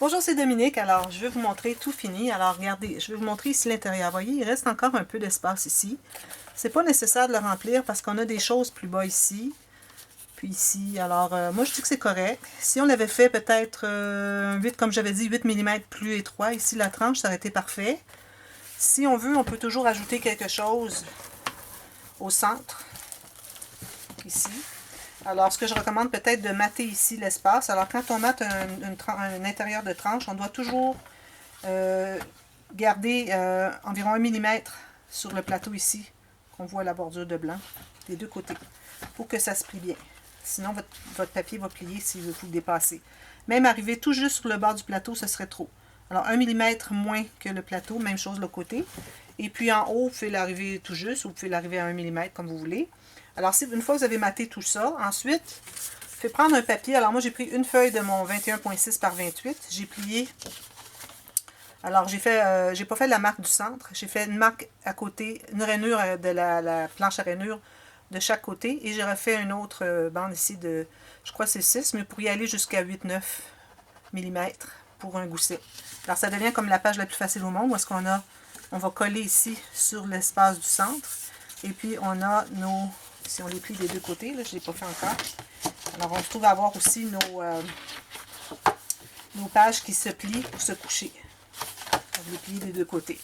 Bonjour, c'est Dominique. Alors, je vais vous montrer tout fini. Alors, regardez, je vais vous montrer ici l'intérieur. Vous voyez, il reste encore un peu d'espace ici. C'est pas nécessaire de le remplir parce qu'on a des choses plus bas ici. Puis ici, alors, moi, je dis que c'est correct. Si on l'avait fait peut-être 8, comme j'avais dit, 8 mm plus étroit, ici, la tranche, ça aurait été parfait. Si on veut, on peut toujours ajouter quelque chose au centre, ici. Alors, ce que je recommande peut-être de mater ici l'espace. Alors, quand on mate un intérieur de tranche, on doit toujours garder environ 1 mm sur le plateau ici, qu'on voit la bordure de blanc, des deux côtés, pour que ça se plie bien. Sinon, votre papier va plier si vous le dépassez. Même arriver tout juste sur le bord du plateau, ce serait trop. Alors, 1 mm moins que le plateau, même chose de l'autre côté. Et puis en haut, vous pouvez l'arriver tout juste, ou vous pouvez l'arriver à 1 mm comme vous voulez. Alors, une fois que vous avez maté tout ça, ensuite, vous pouvez prendre un papier. Alors, moi, j'ai pris une feuille de mon 21,6 par 28. J'ai plié. Alors, j'ai pas fait la marque du centre. J'ai fait une marque à côté, une rainure de la planche à rainure de chaque côté. Et j'ai refait une autre bande ici de, je crois que c'est 6, mais pour y aller jusqu'à 8-9 mm pour un gousset. Alors, ça devient comme la page la plus facile au monde, où est-ce qu'on a, on va coller ici sur l'espace du centre. Et puis, on a nos, si on les plie des deux côtés, là, je ne l'ai pas fait encore. Alors, on se trouve à avoir aussi nos pages qui se plient pour se coucher. On les plie des deux côtés.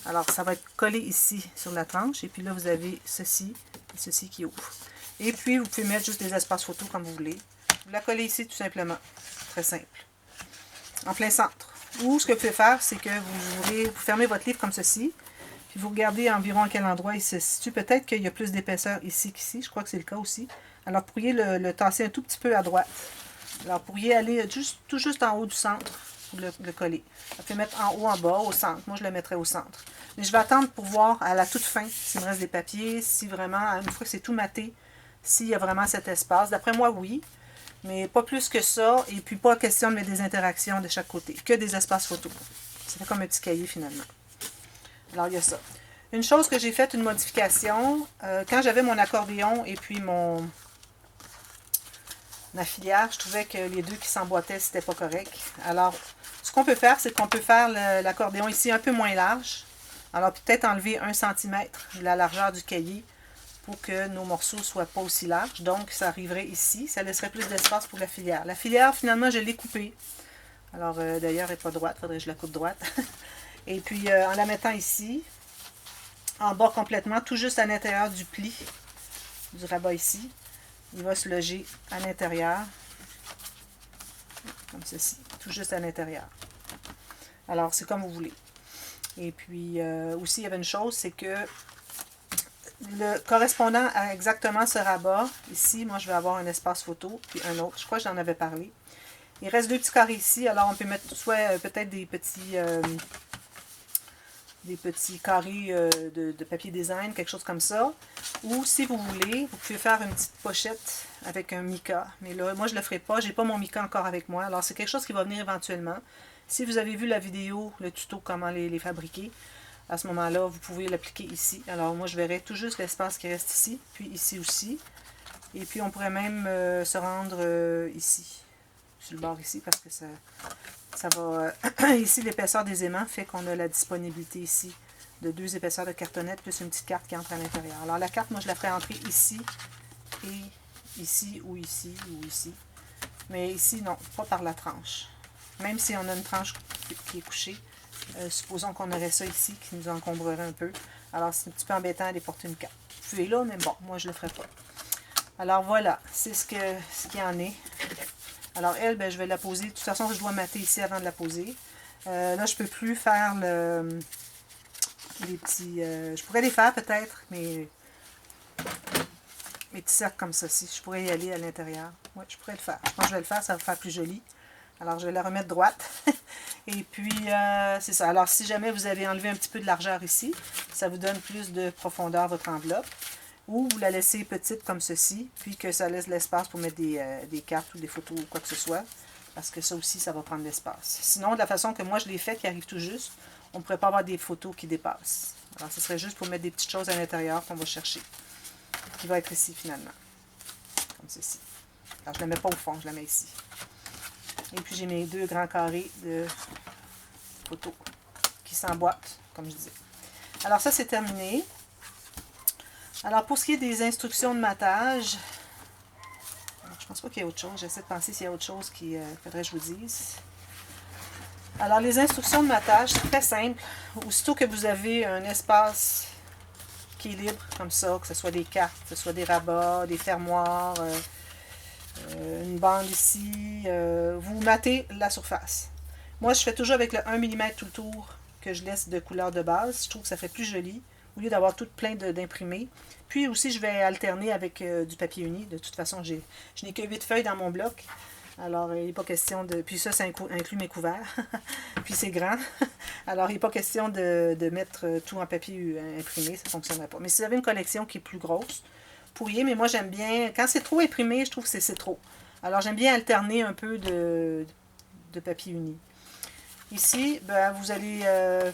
Alors, ça va être collé ici sur la tranche. Et puis là, vous avez ceci et ceci qui ouvre. Et puis, vous pouvez mettre juste des espaces photos comme vous voulez. Vous la collez ici tout simplement. Très simple. En plein centre. Ou ce que vous pouvez faire, c'est que vous fermez votre livre comme ceci. Puis vous regardez environ à quel endroit il se situe. Peut-être qu'il y a plus d'épaisseur ici qu'ici. Je crois que c'est le cas aussi. Alors, vous pourriez le tasser un tout petit peu à droite. Alors, vous pourriez aller tout juste en haut du centre pour le coller. Vous pouvez mettre en haut, en bas, au centre. Moi, je le mettrais au centre. Mais je vais attendre pour voir à la toute fin s'il me reste des papiers, si vraiment, une fois que c'est tout maté, s'il y a vraiment cet espace. D'après moi, oui. Mais pas plus que ça. Et puis, pas question de mettre des interactions de chaque côté. Que des espaces photos. Ça fait comme un petit cahier, finalement. Alors, il y a ça. Une chose que j'ai faite, une modification, quand j'avais mon accordéon et puis ma filière, je trouvais que les deux qui s'emboîtaient, c'était pas correct. Alors, ce qu'on peut faire, c'est qu'on peut faire l'accordéon ici un peu moins large. Alors, peut-être enlever 1 cm de la largeur du cahier pour que nos morceaux ne soient pas aussi larges. Donc, ça arriverait ici. Ça laisserait plus d'espace pour la filière. La filière, finalement, je l'ai coupée. Alors, d'ailleurs, elle n'est pas droite. Il faudrait que je la coupe droite. Et puis, en la mettant ici, en bas complètement, tout juste à l'intérieur du pli, du rabat ici, il va se loger à l'intérieur, comme ceci, tout juste à l'intérieur. Alors, c'est comme vous voulez. Et puis, aussi, il y avait une chose, c'est que le correspondant à exactement ce rabat, ici, moi, je vais avoir un espace photo, puis un autre. Je crois que j'en avais parlé. Il reste 2 petits carrés ici, alors on peut mettre soit peut-être des petits carrés de papier design, quelque chose comme ça. Ou si vous voulez, vous pouvez faire une petite pochette avec un mica. Mais là, moi, je ne le ferai pas. Je n'ai pas mon mica encore avec moi. Alors, c'est quelque chose qui va venir éventuellement. Si vous avez vu la vidéo, le tuto, comment les fabriquer, à ce moment-là, vous pouvez l'appliquer ici. Alors, moi, je verrai tout juste l'espace qui reste ici, puis ici aussi. Et puis, on pourrait même se rendre ici, sur le bord ici, parce que ça va... ici, l'épaisseur des aimants fait qu'on a la disponibilité ici de 2 épaisseurs de cartonnette plus une petite carte qui entre à l'intérieur. Alors, la carte, moi, je la ferai entrer ici et ici ou ici ou ici. Mais ici, non, pas par la tranche. Même si on a une tranche qui est couchée, supposons qu'on aurait ça ici qui nous encombrerait un peu. Alors, c'est un petit peu embêtant d'aller porter une carte. Vous pouvez là, mais bon, moi, je ne le ferai pas. Alors, voilà, c'est ce qu'il y en est. Alors, elle, ben, je vais la poser. De toute façon, je dois mater ici avant de la poser. Là, je ne peux plus faire les petits... je pourrais les faire peut-être, mais mes petits cercles comme ceci. Je pourrais y aller à l'intérieur. Oui, je pourrais le faire. Je pense que je vais le faire, ça va faire plus joli. Alors, je vais la remettre droite. Et puis, c'est ça. Alors, si jamais vous avez enlevé un petit peu de largeur ici, ça vous donne plus de profondeur à votre enveloppe. Ou vous la laissez petite comme ceci, puis que ça laisse l'espace pour mettre des cartes ou des photos ou quoi que ce soit. Parce que ça aussi, ça va prendre l'espace. Sinon, de la façon que moi je l'ai fait, qui arrive tout juste, on ne pourrait pas avoir des photos qui dépassent. Alors, ce serait juste pour mettre des petites choses à l'intérieur qu'on va chercher. Qui va être ici, finalement. Comme ceci. Alors, je ne la mets pas au fond, je la mets ici. Et puis j'ai mes 2 grands carrés de photos qui s'emboîtent, comme je disais. Alors ça, c'est terminé. Alors pour ce qui est des instructions de matage, je pense pas qu'il y ait autre chose. J'essaie de penser s'il y a autre chose qu'il faudrait que je vous dise. Alors les instructions de matage, c'est très simple. Aussitôt que vous avez un espace qui est libre, comme ça, que ce soit des cartes, que ce soit des rabats, des fermoirs, une bande ici, vous mattez la surface. Moi, je fais toujours avec le 1 mm tout le tour que je laisse de couleur de base. Je trouve que ça fait plus joli, au lieu d'avoir tout plein d'imprimés. Puis aussi, je vais alterner avec du papier uni. De toute façon, je n'ai que 8 feuilles dans mon bloc. Alors, il n'est pas question de... Puis ça inclut mes couverts. Puis c'est grand. Alors, il n'est pas question de mettre tout en papier imprimé. Ça ne fonctionnerait pas. Mais si vous avez une collection qui est plus grosse, vous pourriez. Mais moi, j'aime bien... Quand c'est trop imprimé, je trouve que c'est trop. Alors, j'aime bien alterner un peu de papier uni. Ici, ben, vous allez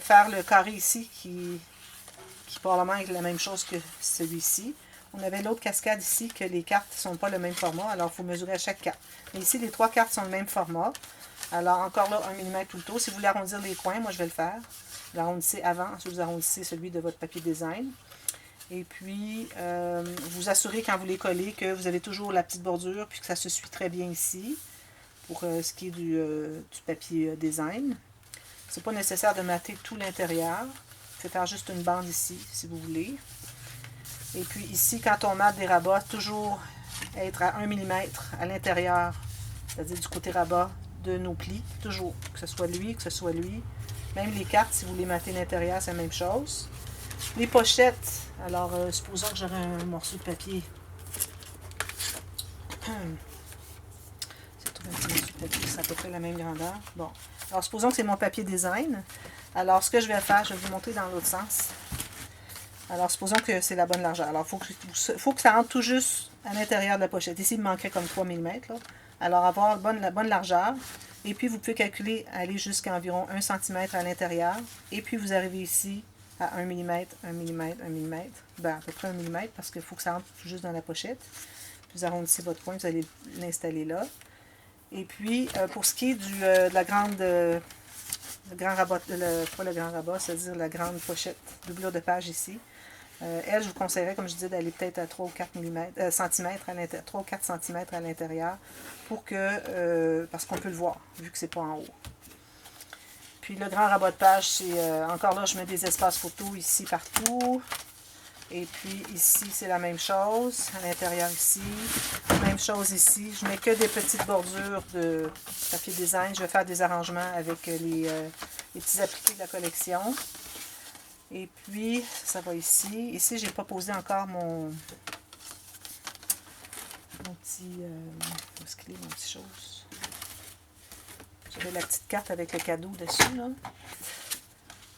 faire le carré ici qui probablement est la même chose que celui-ci. On avait l'autre cascade ici que les cartes ne sont pas le même format, alors il faut mesurer à chaque carte. Mais ici, les 3 cartes sont le même format. Alors encore là, 1 mm tout le tour. Si vous voulez arrondir les coins, moi je vais le faire. Vous l'arrondissez avant, ensuite vous arrondissez celui de votre papier design. Et puis, vous assurez quand vous les collez que vous avez toujours la petite bordure, puis que ça se suit très bien ici, pour ce qui est du papier design. C'est pas nécessaire de mater tout l'intérieur. Vous pouvez faire juste une bande ici, si vous voulez. Et puis ici, quand on mate des rabats, toujours être à 1 mm à l'intérieur, c'est-à-dire du côté rabat de nos plis, toujours, que ce soit lui, que ce soit lui. Même les cartes, si vous les matez l'intérieur, c'est la même chose. Les pochettes, alors supposons que j'aurais un morceau de papier. C'est tout un petit morceau de papier, c'est à peu près la même grandeur. Bon, alors supposons que c'est mon papier design. Alors ce que je vais faire, je vais vous montrer dans l'autre sens. Alors, supposons que c'est la bonne largeur. Alors, il faut que ça rentre tout juste à l'intérieur de la pochette. Ici, il me manquerait comme 3 mm. Là. Alors, avoir la bonne largeur. Et puis, vous pouvez calculer, aller jusqu'à environ 1 cm à l'intérieur. Et puis, vous arrivez ici à 1 mm, 1 mm, 1 mm. Ben, à peu près 1 mm parce qu'il faut que ça rentre tout juste dans la pochette. Puis, vous arrondissez votre coin, vous allez l'installer là. Et puis, pour ce qui est de la grande... le grand rabat, pas le grand rabat, c'est-à-dire la grande pochette doublure de page ici. Elle, je vous conseillerais, comme je disais, d'aller peut-être à 3 ou 4 cm à l'intérieur, 3 ou 4 cm à l'intérieur, pour que, parce qu'on peut le voir, vu que c'est pas en haut. Puis le grand rabat de page, c'est encore là, je mets des espaces photos ici, partout. Et puis ici, c'est la même chose, à l'intérieur ici. Même chose ici. Je mets que des petites bordures de papier design. Je vais faire des arrangements avec les petits appliqués de la collection. Et puis, ça va ici. Ici, j'ai pas posé encore mon petit... où est-ce qu'il est, mon petit chose? J'avais la petite carte avec le cadeau dessus, là.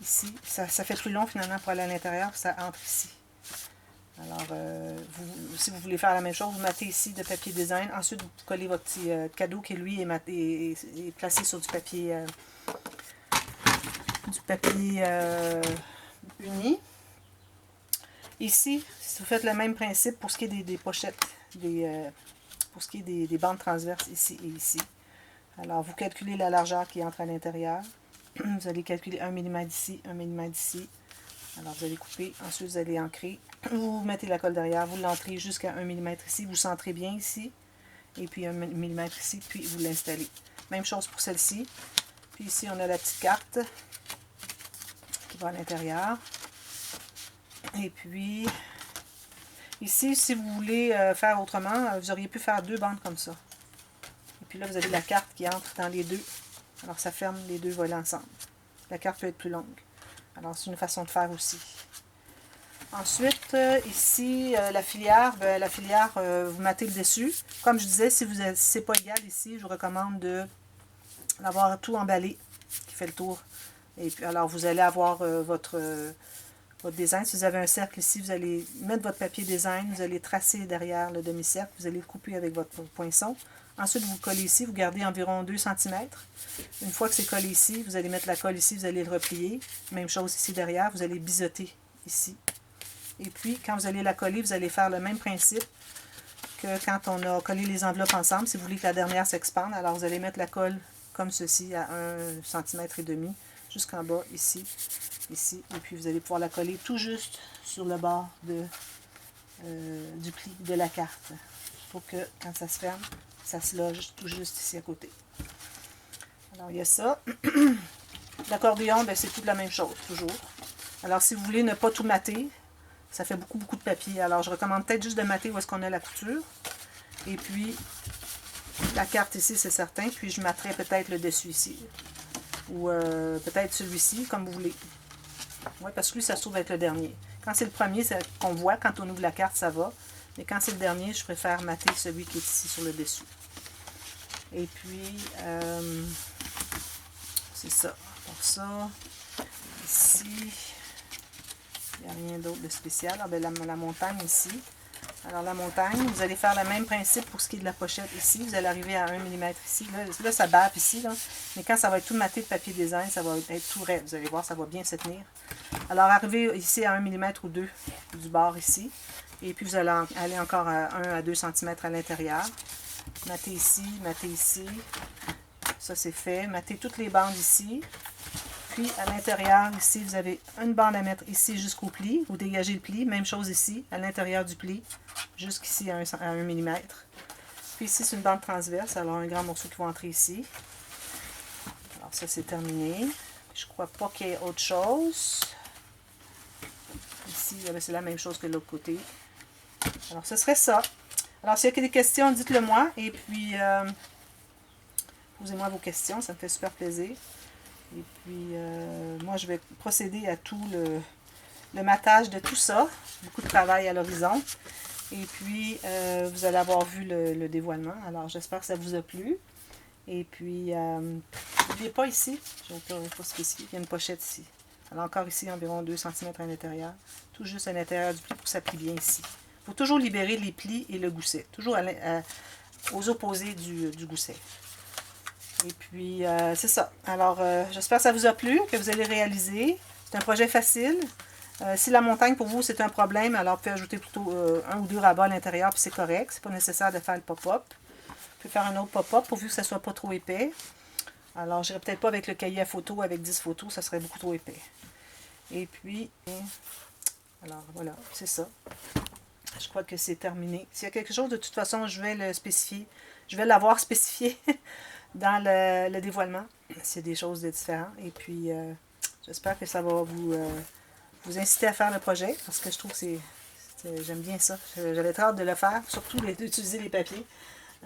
Ici. Ça fait plus long, finalement, pour aller à l'intérieur. Ça entre ici. Alors, si vous voulez faire la même chose, vous matez ici de papier design. Ensuite, vous collez votre petit cadeau qui, lui, est placé sur du papier uni. Ici, si vous faites le même principe pour ce qui est des pochettes, pour ce qui est des bandes transverses ici et ici. Alors, vous calculez la largeur qui entre à l'intérieur. Vous allez calculer 1 mm d'ici, 1 mm d'ici. Alors, vous allez couper. Ensuite, vous allez ancrer. Vous mettez la colle derrière. Vous l'entrez jusqu'à 1 mm ici. Vous centrez bien ici. Et puis 1 mm ici. Puis, vous l'installez. Même chose pour celle-ci. Puis ici, on a la petite carte qui va à l'intérieur. Et puis, ici, si vous voulez faire autrement, vous auriez pu faire 2 bandes comme ça. Et puis là, vous avez la carte qui entre dans les deux. Alors, ça ferme les 2 volets ensemble. La carte peut être plus longue. Alors, c'est une façon de faire aussi. Ensuite, ici, la filière, vous matez le dessus. Comme je disais, si c'est pas égal ici, je vous recommande d'avoir tout emballé, qui fait le tour. Et puis, alors, vous allez avoir votre design. Si vous avez un cercle ici, vous allez mettre votre papier design, vous allez tracer derrière le demi-cercle, vous allez le couper avec votre poinçon. Ensuite, vous le collez ici, vous gardez environ 2 cm. Une fois que c'est collé ici, vous allez mettre la colle ici, vous allez le replier. Même chose ici derrière, vous allez biseauter ici. Et puis, quand vous allez la coller, vous allez faire le même principe que quand on a collé les enveloppes ensemble. Si vous voulez que la dernière s'expande, alors vous allez mettre la colle comme ceci, à 1,5 cm jusqu'en bas, ici, ici. Et puis vous allez pouvoir la coller tout juste sur le bord du pli de la carte, pour que quand ça se ferme, ça se loge tout juste ici à côté. Alors il y a ça. L'accordéon, ben, c'est toute la même chose, toujours. Alors si vous voulez ne pas tout mater, ça fait beaucoup de papier. Alors je recommande peut-être juste de mater où est-ce qu'on a la couture. Et puis la carte ici, c'est certain. Puis je materai peut-être le dessus ici. Ou peut-être celui-ci, comme vous voulez. Oui, parce que lui, ça se trouve être le dernier. Quand c'est le premier, c'est qu'on voit, quand on ouvre la carte, ça va. Mais quand c'est le dernier, je préfère mater celui qui est ici sur le dessus. Et puis, c'est ça. Pour ça, ici, il n'y a rien d'autre de spécial. Ah, ben, la montagne ici. Alors la montagne, vous allez faire le même principe pour ce qui est de la pochette ici. Vous allez arriver à 1 mm ici. Là ça baffe ici. Là. Mais quand ça va être tout maté de papier design, ça va être tout raide. Vous allez voir, ça va bien se tenir. Alors arrivez ici à 1 mm ou 2 du bord ici. Et puis vous allez aller encore à 1 à 2 cm à l'intérieur. Mater ici. Ça c'est fait. Mater toutes les bandes ici. Puis à l'intérieur, ici, vous avez une bande à mettre ici jusqu'au pli. Vous dégagez le pli. Même chose ici, à l'intérieur du pli, jusqu'ici à 1 mm. Puis ici, c'est une bande transverse. Alors, un grand morceau qui va entrer ici. Alors, ça, c'est terminé. Je crois pas qu'il y ait autre chose. Ici, c'est la même chose que de l'autre côté. Alors, ce serait ça. Alors, s'il y a des questions, dites-le moi. Et puis, posez-moi vos questions. Ça me fait super plaisir. Et puis, moi, je vais procéder à tout le matage de tout ça. Beaucoup de travail à l'horizon. Et puis, vous allez avoir vu le dévoilement. Alors, j'espère que ça vous a plu. Et puis, n'oubliez pas ici, je ne vais pas spécifier, il y a une pochette ici. Alors, encore ici, environ 2 cm à l'intérieur. Tout juste à l'intérieur du pli pour que ça plie bien ici. Il faut toujours libérer les plis et le gousset. Toujours aux opposés du gousset. Et puis, c'est ça. Alors, j'espère que ça vous a plu, que vous allez réaliser. C'est un projet facile. Si la montagne, pour vous, c'est un problème, alors vous pouvez ajouter plutôt 1 ou 2 rabats à l'intérieur, puis c'est correct. C'est pas nécessaire de faire le pop-up. Vous pouvez faire un autre pop-up, pourvu que ça soit pas trop épais. Alors, je n'irai peut-être pas avec le cahier à photos, avec 10 photos, ça serait beaucoup trop épais. Et puis, alors, voilà, c'est ça. Je crois que c'est terminé. S'il y a quelque chose, de toute façon, je vais le spécifier. Je vais l'avoir spécifié dans le dévoilement. C'est des choses différentes. Et puis, j'espère que ça va vous inciter à faire le projet, parce que je trouve que j'aime bien ça. J'avais très hâte de le faire, surtout d'utiliser les papiers.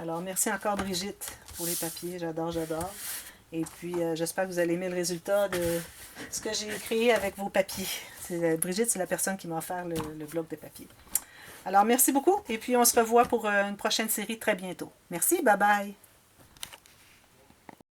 Alors, merci encore Brigitte pour les papiers. J'adore. Et puis, j'espère que vous allez aimer le résultat de ce que j'ai créé avec vos papiers. Brigitte, c'est la personne qui m'a offert le bloc de papier. Alors, merci beaucoup. Et puis, on se revoit pour une prochaine série très bientôt. Merci, bye bye.